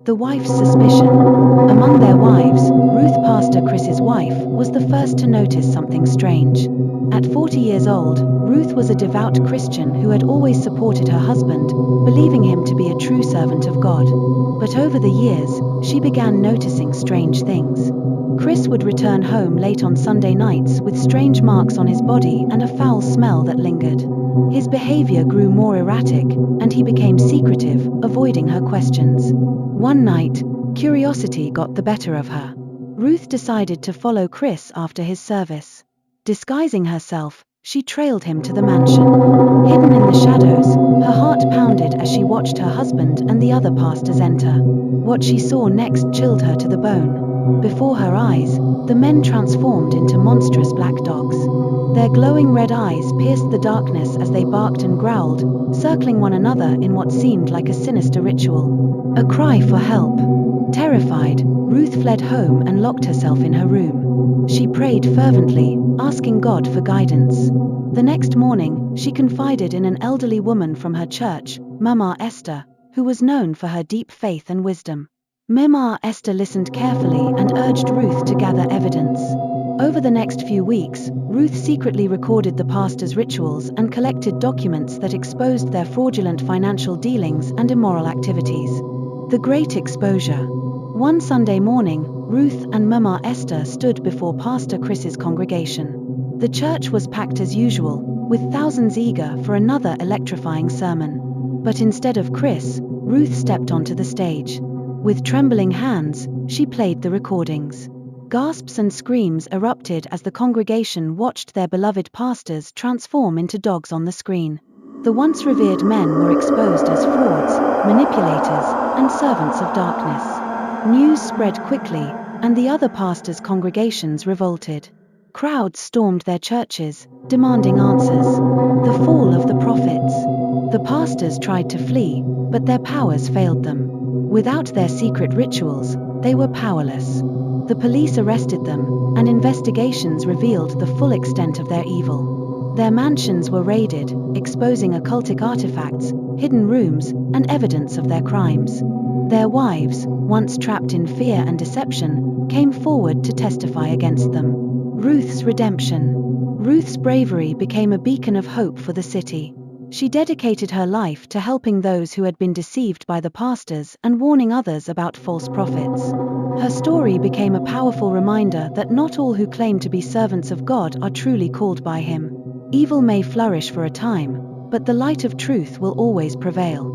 The wife's suspicion. Among their wives, Ruth, Pastor Chris's wife, was the first to notice something strange. At 40 years old, Ruth was a devout Christian who had always supported her husband, believing him to be a true servant of God. But over the years, she began noticing strange things. Chris would return home late on Sunday nights with strange marks on his body and a foul smell that lingered. His behavior grew more erratic, and he became secretive, avoiding her questions. One night, curiosity got the better of her. Ruth decided to follow Chris after his service. Disguising herself, she trailed him to the mansion. Hidden in the shadows, her heart pounded as she watched her husband and the other pastors enter. What she saw next chilled her to the bone. Before her eyes, the men transformed into monstrous black dogs. Their glowing red eyes pierced the darkness as they barked and growled, circling one another in what seemed like a sinister ritual. A cry for help. Terrified, Ruth fled home and locked herself in her room. She prayed fervently, asking God for guidance. The next morning, she confided in an elderly woman from her church, Mama Esther, who was known for her deep faith and wisdom. Mama Esther listened carefully and urged Ruth to gather evidence. Over the next few weeks, Ruth secretly recorded the pastors' rituals and collected documents that exposed their fraudulent financial dealings and immoral activities. The Great Exposure. One Sunday morning, Ruth and Mama Esther stood before Pastor Chris's congregation. The church was packed as usual, with thousands eager for another electrifying sermon. But instead of Chris, Ruth stepped onto the stage. With trembling hands, she played the recordings. Gasps and screams erupted as the congregation watched their beloved pastors transform into dogs on the screen. The once revered men were exposed as frauds, manipulators, and servants of darkness. News spread quickly, and the other pastors' congregations revolted. Crowds stormed their churches, demanding answers. The fall of the prophets. The pastors tried to flee, but their powers failed them. Without their secret rituals, they were powerless. The police arrested them, and investigations revealed the full extent of their evil. Their mansions were raided, exposing occultic artifacts, hidden rooms, and evidence of their crimes. Their wives, once trapped in fear and deception, came forward to testify against them. Ruth's redemption. Ruth's bravery became a beacon of hope for the city. She dedicated her life to helping those who had been deceived by the pastors and warning others about false prophets. Her story became a powerful reminder that not all who claim to be servants of God are truly called by Him. Evil may flourish for a time, but the light of truth will always prevail.